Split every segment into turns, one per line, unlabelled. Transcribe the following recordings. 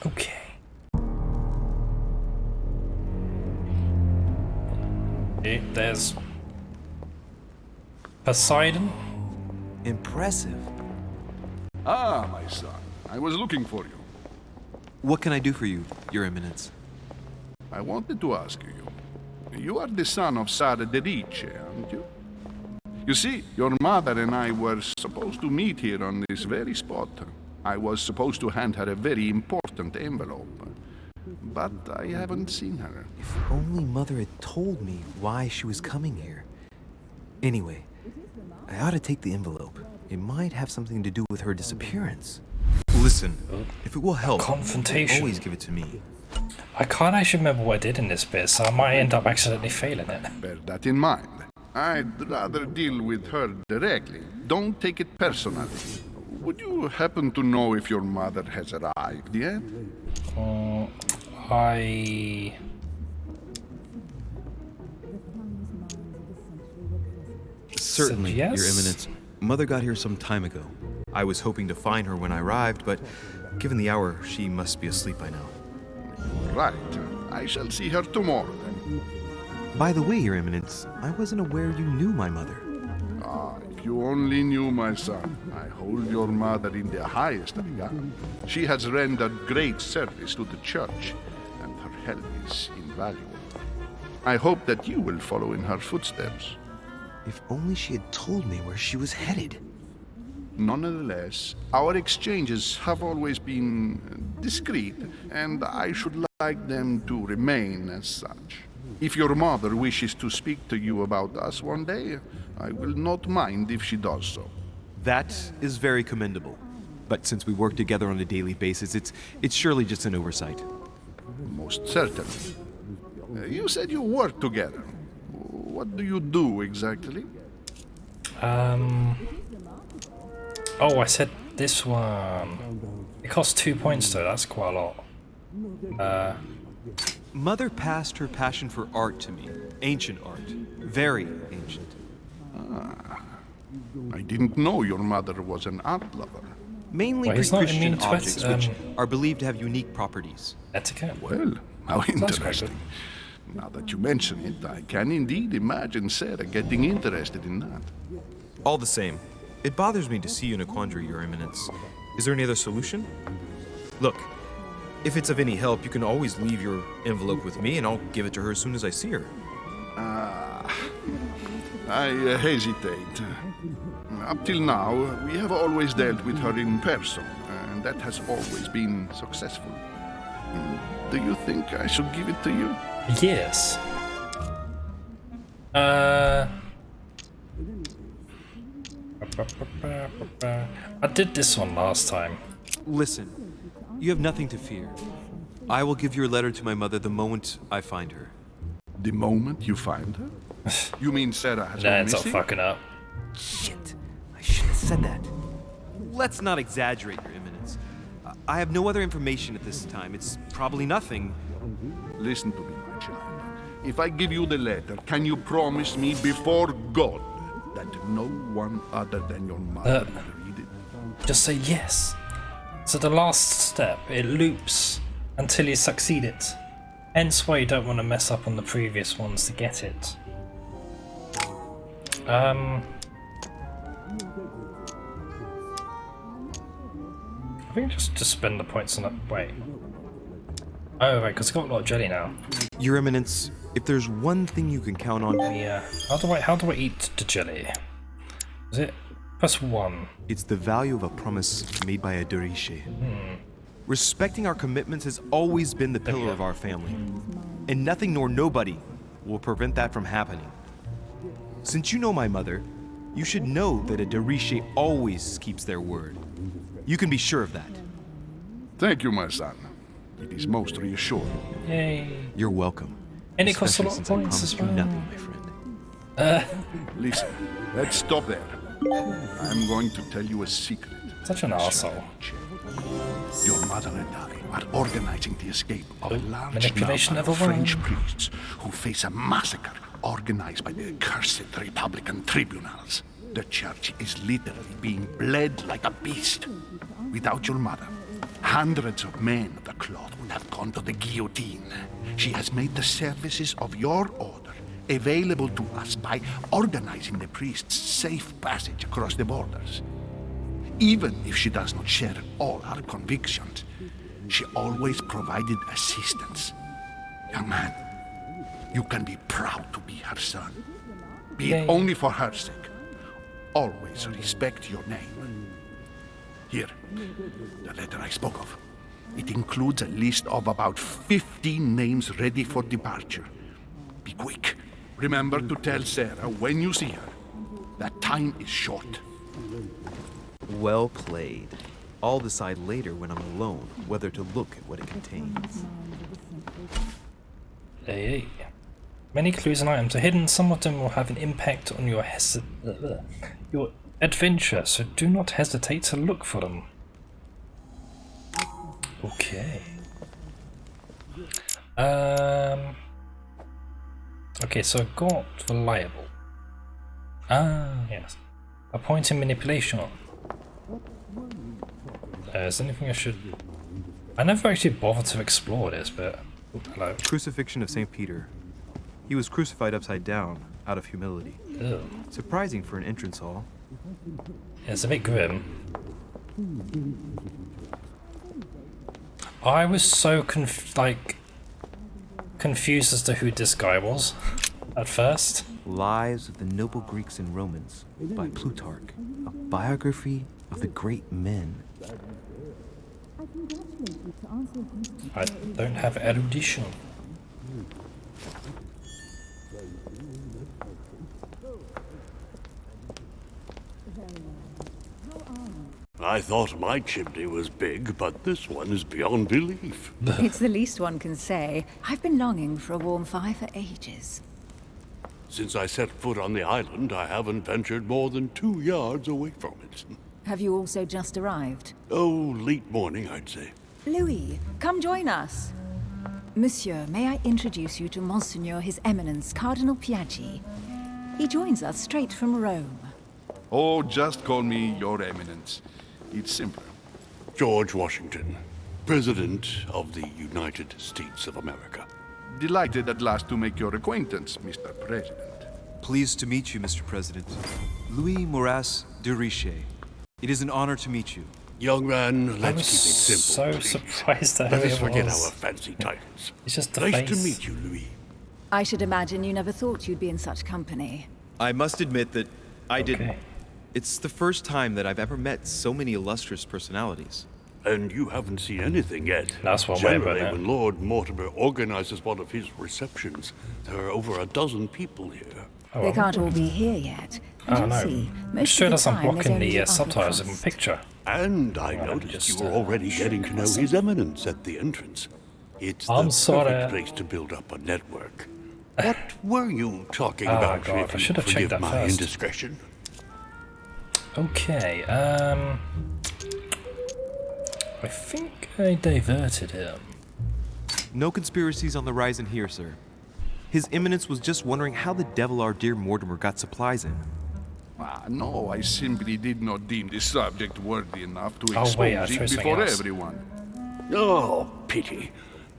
Okay. Okay, there's Poseidon.
Impressive.
Ah, my son. I was looking for you.
What can I do for you, Your Eminence?
I wanted to ask you. You are the son of Sara de Riche, aren't you? You see, your mother and I were supposed to meet here on this very spot. I was supposed to hand her a very important envelope. But I haven't seen her.
If only Mother had told me why she was coming here. Anyway, I ought to take the envelope. It might have something to do with her disappearance. Listen, if it will help,
Confrontation.
always give it to me.
I can't actually remember what I did in this bit, so I might end up accidentally failing it.
Bear that in mind. I'd rather deal with her directly. Don't take it personally. Would you happen to know if your mother has arrived yet?
I...
Certainly,
Yes?
Your Eminence. Mother got here some time ago. I was hoping to find her when I arrived, but given the hour, she must be asleep by now.
Right. I shall see her tomorrow then.
By the way, Your Eminence, I wasn't aware you knew my mother.
Ah, if you only knew, my son. I hold your mother in the highest regard. She has rendered great service to the church, and her help is invaluable. I hope that you will follow in her footsteps.
If only she had told me where she was headed.
Nonetheless, our exchanges have always been discreet, and I should like them to remain as such. If your mother wishes to speak to you about us one day, I will not mind if she does so.
That is very commendable. But since we work together on a daily basis, it's surely just an oversight.
Most certainly. You said you work together. What do you do exactly?
Oh, I said this one. It costs 2 points though, that's quite a lot.
Mother passed her passion for art to me. Ancient art. Very ancient.
I didn't know your mother was an art lover.
Mainly
Well, he's not
pre-Christian
immune to
objects,
it,
which are believed to have unique properties.
Etiquette?
Well, how
quite
interesting. Now that you mention it, I can indeed imagine Sarah getting interested in that.
All the same, it bothers me to see you in a quandary, Your Eminence. Is there any other solution? Look, if it's of any help, you can always leave your envelope with me and I'll give it to her as soon as I see her.
I hesitate. Up till now, we have always dealt with her in person, and that has always been successful. Do you think I should give it to you?
Yes. I did this one last time.
Listen, you have nothing to fear. I will give your letter to my mother the moment I find her.
The moment you find her? You mean Sarah has
Nah,
gone
it's not
missing?
fucking up.
Shit, I should have said that. Let's not exaggerate, Your Eminence. I have no other information at this time. It's probably nothing.
Listen to me, my child. If I give you the letter, can you promise me before God that no one other than your mother will read it?
Just say yes. So the last step, it loops until you succeed it. Hence why you don't want to mess up on the previous ones to get it. I think just spend the points on that. Wait. Oh, right, because I got a lot of jelly now.
Your Eminence, if there's one thing you can count on,
Yeah. How do I eat the jelly? Is it plus 1?
it's the value of a promise made by a Doriche. Respecting our commitments has always been the pillar of our family, and nothing nor nobody will prevent that from happening. Since you know my mother, you should know that a Doriche always keeps their word. You can be sure of that.
Thank you, my son. It is most reassuring.
Yay.
You're welcome.
And it costs a
Especially
lot of
since I
points as
promised you
well.
nothing, my friend.
Listen, let's stop there. I'm going to tell you a secret.
Such an arsehole.
Your mother and I are organizing the escape of a large
manipulation
number of
of a
French
woman.
priests who face a massacre organized by the accursed Republican tribunals. The church is literally being bled like a beast. Without your mother, hundreds of men of the Claude would have gone to the guillotine. She has made the services of your order available to us by organizing the priest's safe passage across the borders. Even if she does not share all our convictions, she always provided assistance. Young man, you can be proud to be her son. Be it only for her sake. Always respect your name. Here, the letter I spoke of. It includes a list of about 15 names ready for departure. Be quick. Remember to tell Sarah when you see her that time is short.
Well played. I'll decide later when I'm alone whether to look at what it contains.
Hey. Many clues and items are hidden. Some of them will have an impact on your adventure, so do not hesitate to look for them. Okay. Okay, so I got reliable. Yes. Appointing manipulation. Is there anything I should... I never actually bothered to explore this, but... Oh, hello.
Crucifixion of St. Peter. He was crucified upside down, out of humility.
Ew.
Surprising for an entrance hall.
Yeah, it's a bit grim. I was so confused as to who this guy was at first.
Lives of the Noble Greeks and Romans by Plutarch, a biography of the great men.
I don't have erudition.
I thought my chimney was big, but this one is beyond belief.
It's the least one can say. I've been longing for a warm fire for ages.
Since I set foot on the island, I haven't ventured more than 2 yards away from it.
Have you also just arrived?
Oh, late morning, I'd say.
Louis, come join us. Monsieur, may I introduce you to Monseigneur His Eminence, Cardinal Piaggi. He joins us straight from Rome.
Oh, just call me Your Eminence. It's simpler.
George Washington, President of the United States of America.
Delighted at last to make your acquaintance, Mr. President.
Pleased to meet you, Mr. President. Louis Moras de Richet. It is an honor to meet you.
Young man,
I
let's
was
keep it simple,
so
please.
surprised at
Let
who
us
it
forget
was.
our fancy titles.
It's just the
Nice
face.
to meet you, Louis.
I should imagine you never thought you'd be in such company.
I must admit that I didn't.
Okay.
It's the first time that I've ever met so many illustrious personalities.
And you haven't seen anything yet.
That's one way about
Generally,
it.
when Lord Mortimer organizes one of his receptions, there are over a dozen people here.
Oh,
They
well.
can't all be here yet. And
Oh
you'll
no.
see,
It
most
showed
of
us
the
I'm
time there's
blocking
only
the
upper
subtitles in the
crust.
picture.
And I
Well,
noticed
just,
you were already getting to know His Eminence at the entrance. It's
I'm
the
sorry.
perfect place to build up a network. What were you talking
Oh,
about,
God, I
if you
should have checked
forgive
that
my
first.
indiscretion?
Okay, I think I diverted him.
No conspiracies on the horizon here, sir. His Eminence was just wondering how the devil our dear Mortimer got supplies in.
No, I simply did not deem this subject worthy enough to
Oh,
expose
wait, I chose
it
something
before
else.
everyone.
Oh, pity.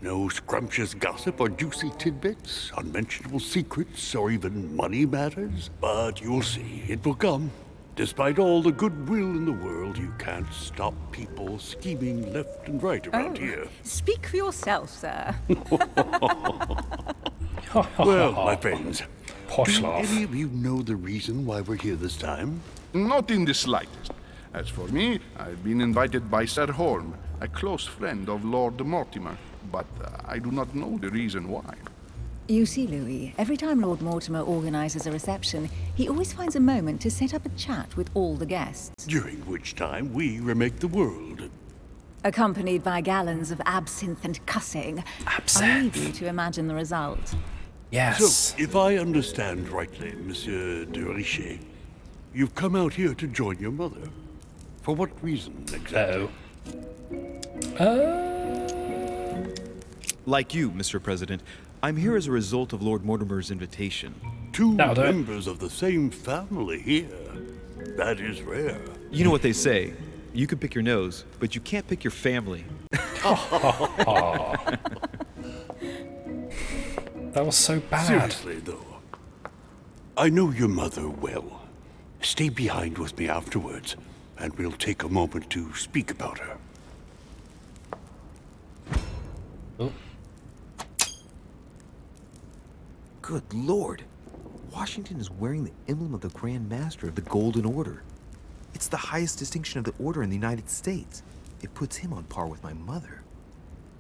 No scrumptious gossip or juicy tidbits, unmentionable secrets, or even money matters. But you'll see, it will come. Despite all the goodwill in the world, you can't stop people scheming left and right around here.
Speak for yourself, sir.
Well, my friends,
Posh
do
laugh.
any of you know the reason why we're here this time?
Not in the slightest. As for me, I've been invited by Sir Holm, a close friend of Lord Mortimer, but I do not know the reason why.
You see, Louis, every time Lord Mortimer organizes a reception, he always finds a moment to set up a chat with all the guests,
During which time we remake the world.
accompanied by gallons of absinthe and cussing. I'll leave you to imagine the result.
Yes.
So, if I understand rightly, Monsieur de Richet, you've come out here to join your mother. For what reason, exactly?
Like you, Mr. President, I'm here as a result of Lord Mortimer's invitation.
Two
That'll do it.
members of the same family here. That is rare.
You know what they say. You can pick your nose, but you can't pick your family.
That was so bad.
Seriously, though, I know your mother well. Stay behind with me afterwards, and we'll take a moment to speak about her.
Oh,
Good lord. Washington is wearing the emblem of the Grand Master of the Golden Order. It's the highest distinction of the order in the United States. It puts him on par with my mother.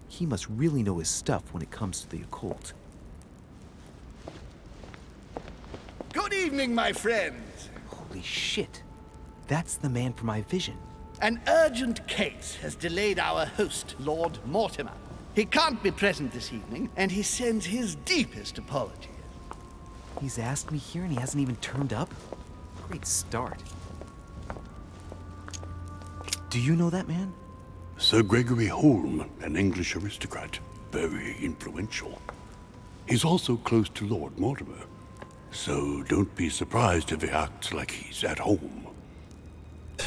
He must really know his stuff when it comes to the occult.
Good evening, my friends.
Holy shit. That's the man from my vision.
An urgent case has delayed our host, Lord Mortimer. He can't be present this evening, and he sends his deepest apologies.
He's asked me here and he hasn't even turned up? Great start. Do you know that man?
Sir Gregory Holm, an English aristocrat, very influential. He's also close to Lord Mortimer, so don't be surprised if he acts like he's at home.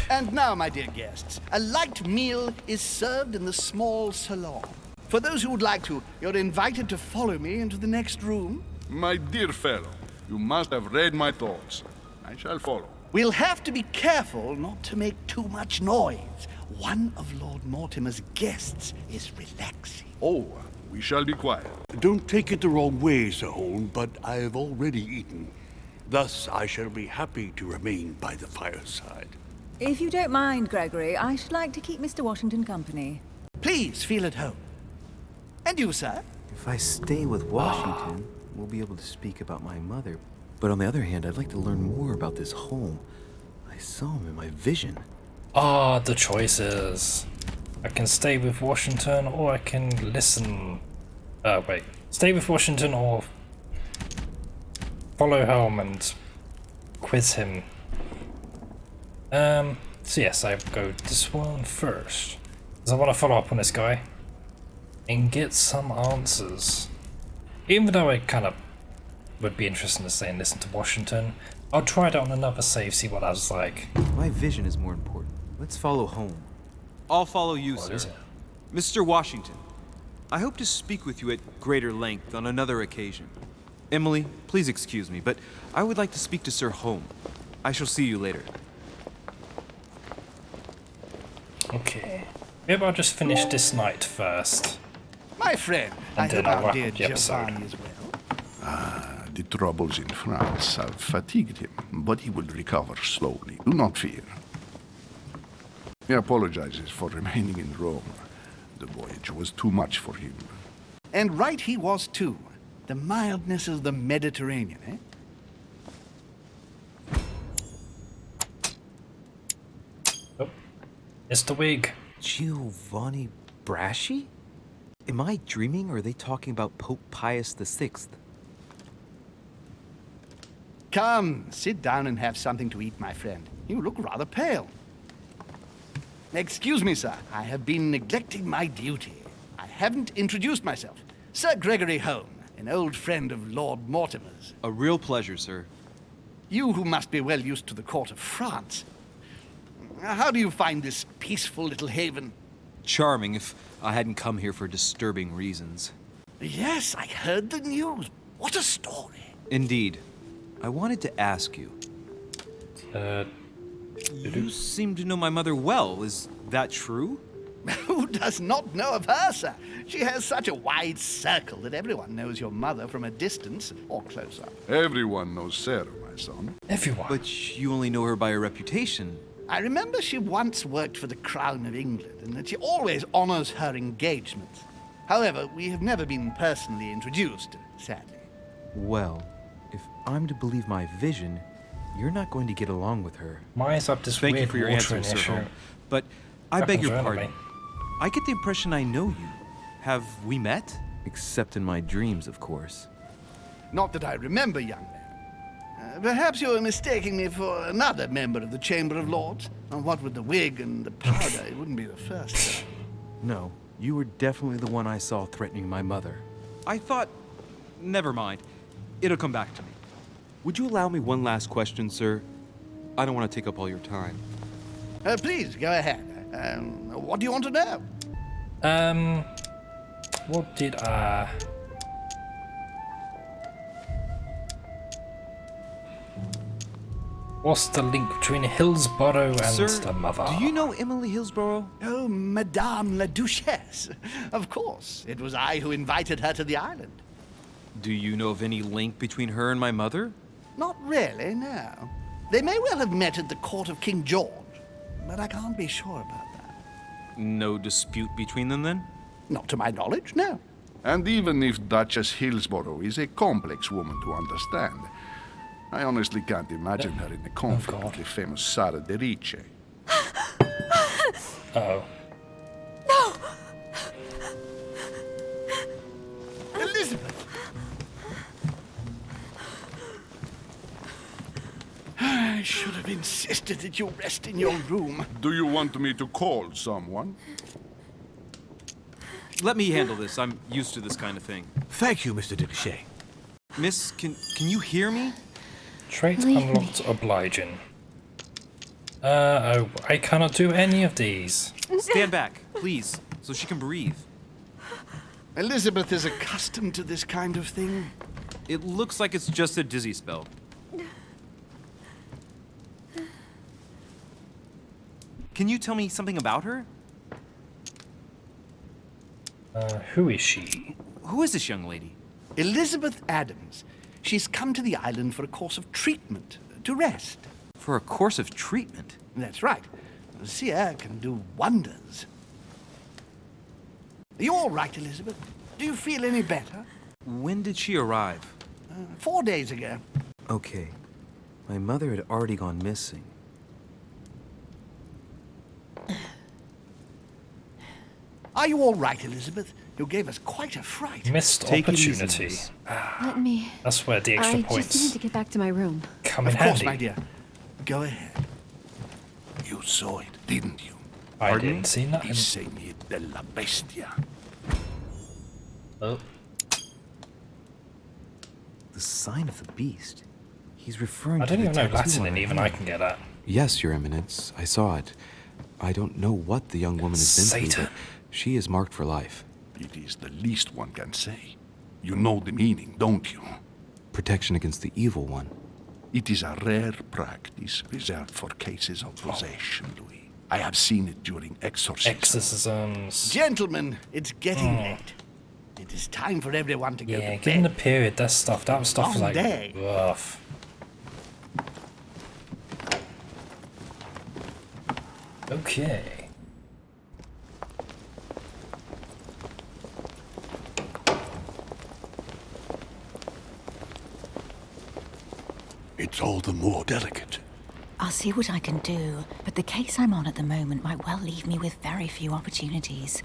And now, my dear guests, a light meal is served in the small salon. For those who would like to, you're invited to follow me into the next room.
My dear fellow, you must have read my thoughts. I shall follow.
We'll have to be careful not to make too much noise. One of Lord Mortimer's guests is relaxing.
Oh, we shall be quiet.
Don't take it the wrong way, Sir Holm, but I have already eaten. Thus, I shall be happy to remain by the fireside.
If you don't mind, Gregory, I should like to keep Mr. Washington company.
Please feel at home. And you, sir?
If I stay with Washington, we'll be able to speak about my mother. But on the other hand, I'd like to learn more about this Holm. I saw him in my vision.
Ah, the choices. I can stay with Washington or I can listen. Wait. Stay with Washington or follow Holm and quiz him. So yes, I go this one first. Because I want to follow up on this guy and get some answers. Even though I kind of would be interested to stay and listen to Washington, I'll try it on another save, see what that was like.
My vision is more important. Let's follow Holm. I'll follow you,
What
sir.
is it?
Mr. Washington, I hope to speak with you at greater length on another occasion. Emily, please excuse me, but I would like to speak to Sir Holm. I shall see you later.
Okay. Maybe I'll just finish this night first.
My friend, I
And then
hope
I'll
our
wrap
dear
up the episode.
Giovanni is well.
The troubles in France have fatigued him, but he will recover slowly. Do not fear. He apologizes for remaining in Rome. The voyage was too much for him.
And right he was too. The mildness of the Mediterranean, eh?
Oh, it's the wig.
Giovanni Braschi? Am I dreaming or are they talking about Pope Pius VI?
Come, sit down and have something to eat, my friend. You look rather pale. Excuse me, sir. I have been neglecting my duty. I haven't introduced myself. Sir Gregory Holm, an old friend of Lord Mortimer's.
A real pleasure, sir.
You who must be well used to the court of France. How do you find this peaceful little haven?
Charming if I hadn't come here for disturbing reasons.
Yes, I heard the news. What a story.
Indeed. I wanted to ask you. You seem to know my mother well. Is that true?
Who does not know of her, sir? She has such a wide circle that everyone knows your mother from a distance or close up.
Everyone knows Sarah, my son.
Everyone.
But you only know her by her reputation.
I remember she once worked for the Crown of England and that she always honors her engagements. However, we have never been personally introduced, sadly.
Well, if I'm to believe my vision, you're not going to get along with her.
Why is up this
Thank you
weird
for your
watering
answer, Sir
issue?
Holm. But I
Happens
beg your
randomly.
pardon. I get the impression I know you. Have we met? Except in my dreams, of course.
Not that I remember, young man. Perhaps you are mistaking me for another member of the Chamber of Lords. And what with the wig and the powder, it wouldn't be the first. Sir.
No, you were definitely the one I saw threatening my mother. I thought... Never mind. It'll come back to me. Would you allow me one last question, sir? I don't want to take up all your time.
Please, go ahead. What do you want to know?
What did what's the link between Hillsborough and
Sir,
the mother?
do you know Emily Hillsborough?
Oh, Madame la Duchesse. Of course. It was I who invited her to the island.
Do you know of any link between her and my mother?
Not really, no. They may well have met at the court of King George, but I can't be sure about that.
No dispute between them then?
Not to my knowledge, no.
And even if Duchess Hillsborough is a complex woman to understand, I honestly can't imagine her in a conflict with the famous Sara de Ricci.
Uh-oh.
Elizabeth! I should have insisted that you rest in your room.
Do you want me to call someone?
Let me handle this. I'm used to this kind of thing.
Thank you, Mr. Diplomat.
Miss, can you hear me?
Trait unlocked obliging. Oh, I cannot do any of these.
Stand back, please, so she can breathe.
Elizabeth is accustomed to this kind of thing.
It looks like it's just a dizzy spell. Can you tell me something about her?
Who is she?
Who is this young lady?
Elizabeth Adams. She's come to the island for a course of treatment, to rest.
For a course of treatment?
That's right. Seer can do wonders. Are you all right, Elizabeth? Do you feel any better?
When did she arrive?
4 days ago.
Okay. My mother had already gone missing.
Are you all right, Elizabeth? You gave us quite a fright.
Missed
Take it easy,
opportunity.
miss.
Let me...
That's where the extra
I
points
just need to get back to my room.
come in
Of course,
handy.
my dear. Go ahead.
You saw it, didn't you?
I didn't see nothing.
Disegni della bestia.
Oh,
The sign of the beast. He's referring
I
to
don't
the
even know
tattoo
Latin,
on
and
her
even I
hand.
can get that.
Yes, Your Eminence. I saw it. I don't know what the young woman has been through,
Satan.
but she is marked for life.
It is the least one can say. You know the meaning, don't you?
Protection against the evil one.
It is a rare practice reserved for cases of possession, Louis. I have seen it during exorcisms.
Exorcisms.
Gentlemen, it's getting late. It is time for everyone to go
Yeah,
to
given the
bed.
period, that stuff was
Long
like
day.
rough. Okay.
It's all the more delicate.
I'll see what I can do, but the case I'm on at the moment might well leave me with very few opportunities.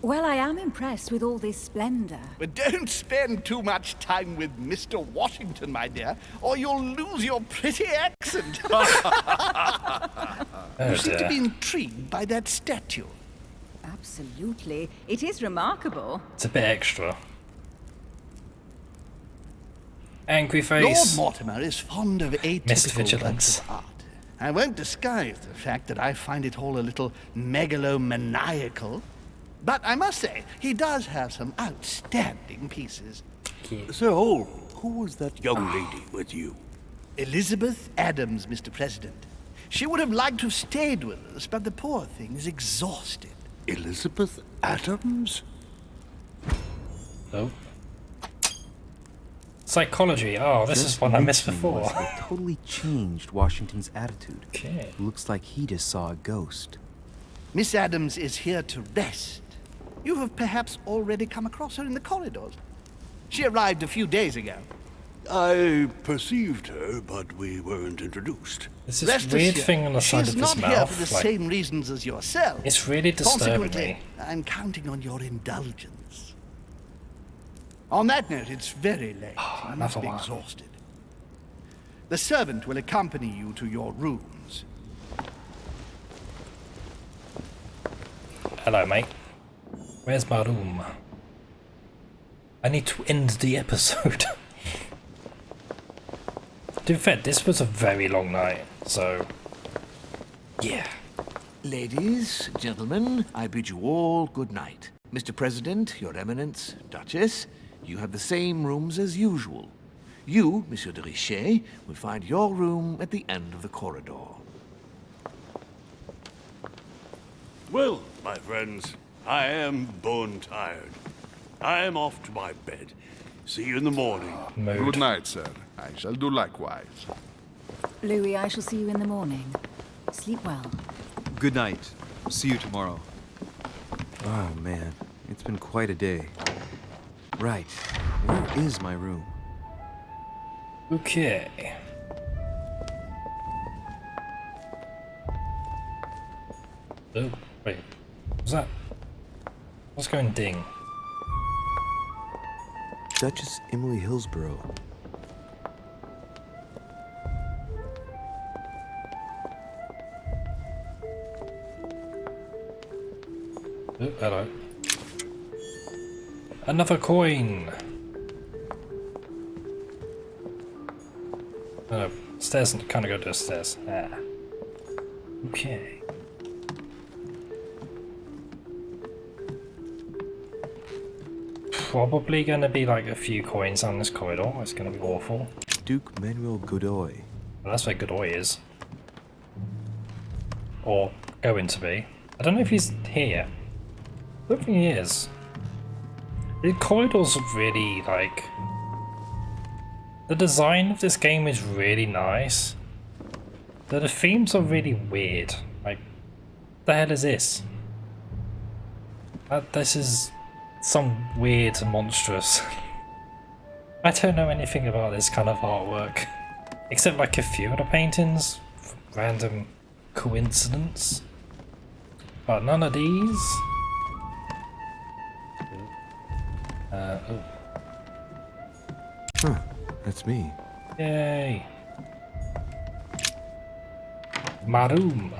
Well, I am impressed with all this splendor.
But don't spend too much time with Mr. Washington, my dear, or you'll lose your pretty accent.
Oh
You seem to
dear.
be intrigued by that statue.
Absolutely. It is remarkable.
It's a bit extra. Angry
Lord
face.
Mortimer is fond of
Missed
atypical
vigilance.
works of art. I won't disguise the fact that I find it all a little megalomaniacal. But I must say, he does have some outstanding pieces.
Sir Holm, who was that young lady with you?
Elizabeth Adams, Mr. President. She would have liked to have stayed with us, but the poor thing is exhausted.
Elizabeth Adams?
Oh. Psychology. Oh, this is one I missed before.
It totally changed Washington's attitude.
Okay.
Looks like he just saw a ghost.
Miss Adams is here to rest. You have perhaps already come across her in the corridors. She arrived a few days ago.
I perceived her, but we weren't introduced.
There's this
Rest
weird
assured,
thing on the side
she's
of his
not here for
mouth.
the
Like,
same reasons as yourself.
it's really disturbing
Consequently,
me.
I'm counting on your indulgence. On that note, it's very late. You must
another
be
one.
exhausted. The servant will accompany you to your rooms.
Hello, mate. Where's my room? I need to end the episode. To be fair, this was a very long night, so yeah.
Ladies, gentlemen, I bid you all good night. Mr. President, Your Eminence, Duchess, you have the same rooms as usual. You, Monsieur de Richet, will find your room at the end of the corridor.
Well, my friends, I am bone tired. I am off to my bed. See you in the morning.
Mood.
Good night, sir. I shall do likewise.
Louis, I shall see you in the morning. Sleep well.
Good night. See you tomorrow.
Oh, man. It's been quite a day. Right. Where is my room?
Okay. Oh, wait. What's that? What's going ding?
Duchess Emily Hillsborough.
Oh, hello. Another coin! Oh, stairs kind of go to the stairs. Ah. Okay. Probably gonna be like a few coins on this corridor. It's gonna be awful.
Duke Manuel Godoy.
Well, that's where Godoy is. Or going to be. I don't know if he's here. I don't think he is. The corridors are really like... The design of this game is really nice. But the themes are really weird. Like, what the hell is this? This is some weird and monstrous. I don't know anything about this kind of artwork. Except like a few of the paintings. Random coincidence. But none of these. Oh.
Huh. That's me.
Yay. Maroom.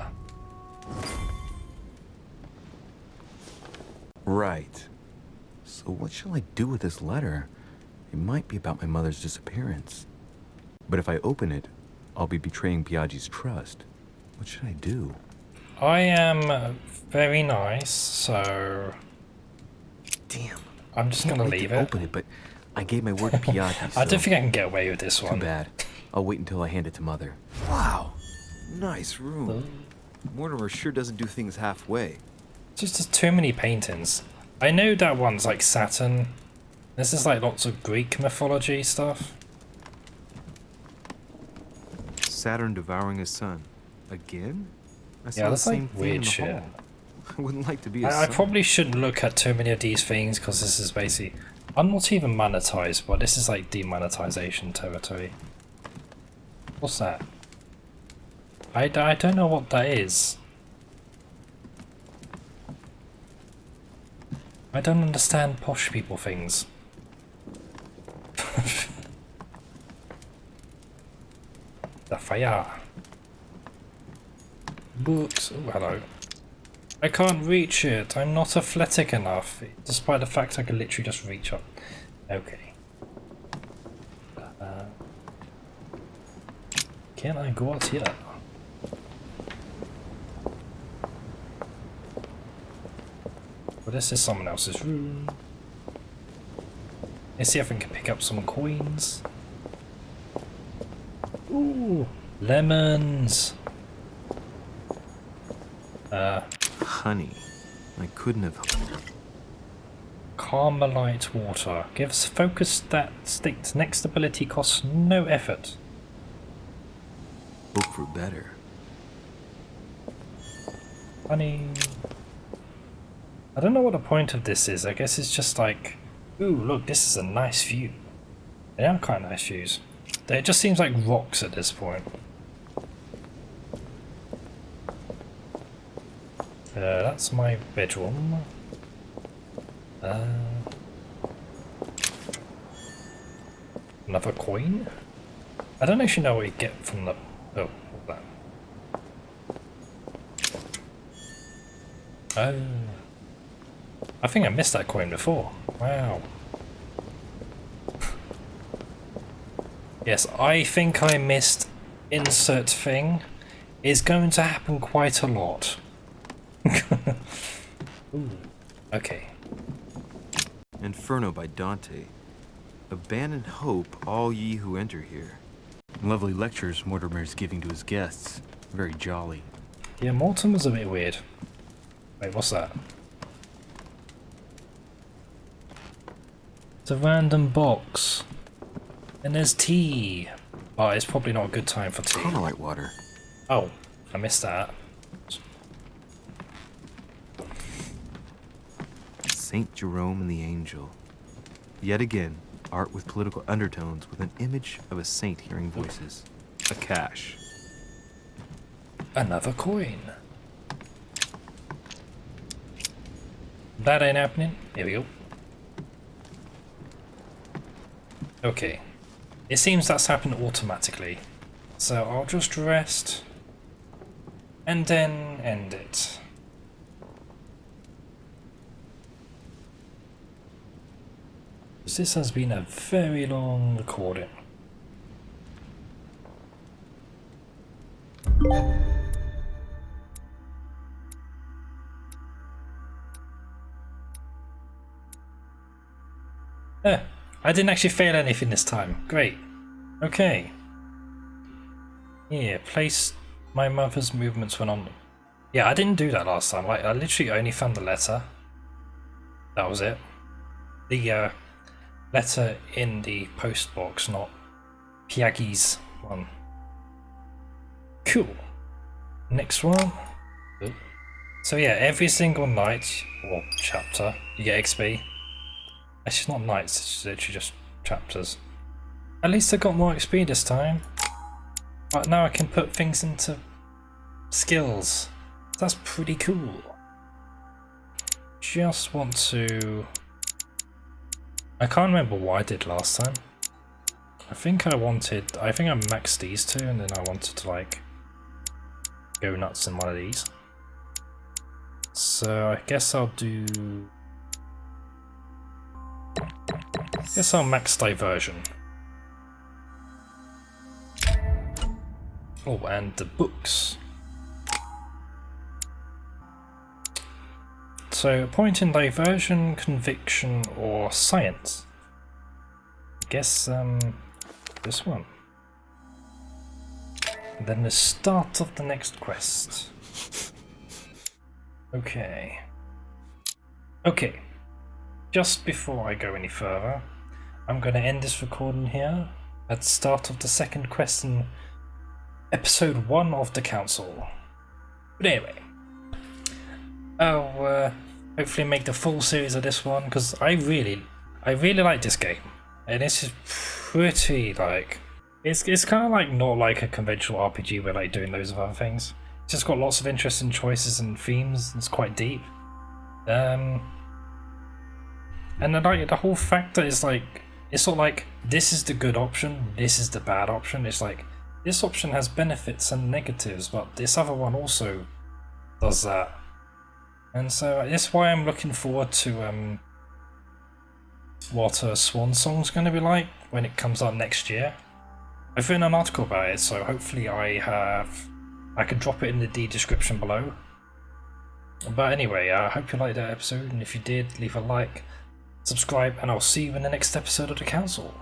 Right. So what shall I do with this letter? It might be about my mother's disappearance. But if I open it, I'll be betraying Biaggi's trust. What should I do?
I am very nice, so
Damn.
I'm just gonna leave it.
Open it, but I gave my word to Biaggi.
I
So
don't think I can get away with this
too
one.
bad. I'll wait until I hand it to Mother. Wow. Nice room. Mortimer sure doesn't do things halfway.
Just too many paintings. I know that one's like Saturn. This is like lots of Greek mythology stuff.
Saturn devouring his son. Again? I saw
Yeah,
the
that's
same
like
thing in
weird
the
shit.
hall. I wouldn't like to be his
I
son.
probably shouldn't look at too many of these things because this is basically... I'm not even monetized, but this is like demonetization territory. What's that? I don't know what that is. I don't understand posh people things. The fire. Books. Oh, hello. I can't reach it. I'm not athletic enough, despite the fact I can literally just reach up. Okay. Can I go out here? Well, this is someone else's room. Let's see if I can pick up some coins. Ooh, lemons.
Honey. I couldn't have...
Carmelite water. Gives focus that sticks next ability, costs no effort.
Hope for better.
Honey. I don't know what the point of this is. I guess it's just like, ooh, look, this is a nice view. They are quite nice views. It just seems like rocks at this point. That's my bedroom. Another coin? I don't actually know what you get from the... Oh, that. Oh. I think I missed that coin before. Wow. Yes, I think I missed insert thing. Is going to happen quite a lot. Ooh. Okay.
Inferno by Dante. Abandon hope, all ye who enter here.
Lovely lectures Mortimer's giving to his guests. Very jolly.
Yeah, Mortimer's a bit weird. Wait, what's that? It's a random box. And there's tea. Oh, it's probably not a good time for tea.
Carmelite water.
Oh, I missed that.
Saint Jerome and the Angel. Yet again, art with political undertones with an image of a saint hearing voices. A cache.
Another coin. That ain't happening. Here we go. Okay. It seems that's happened automatically. So I'll just rest. And then end it. This has been a very long recording. I didn't actually fail anything this time. Great. Okay. Here, place my mother's movements when on. Yeah, I didn't do that last time. I literally only found the letter. That was it. The letter in the post box, not Piaggi's one. Cool. Next one. So yeah, every single night or chapter you get XP. It's not nights, it's literally just chapters. At least I got more XP this time. But now I can put things into skills. That's pretty cool. Just want to... I can't remember what I did last time. I think I maxed these two and then I wanted to like go nuts in one of these. So I guess I'll do... Guess I'll max diversion. Oh, and the books. So, point in diversion, conviction, or science. I guess, this one. And then the start of the next quest. Okay. Okay. Just before I go any further, I'm going to end this recording here at the start of the second quest in episode 1 of the Council. But anyway, I'll hopefully make the full series of this one because I really like this game, and this is pretty like it's kind of like not like a conventional RPG where like doing loads of other things. It's just got lots of interesting choices and themes. It's quite deep. And then, like, the whole factor is like, it's not like this is the good option, this is the bad option. It's like this option has benefits and negatives, but this other one also does that. And so that's why I'm looking forward to what Swan Song's going to be like when it comes out next year. I've written an article about it, so hopefully I can drop it in the description below. But anyway, I hope you liked that episode, and if you did, leave a like. Subscribe, and I'll see you in the next episode of the Council.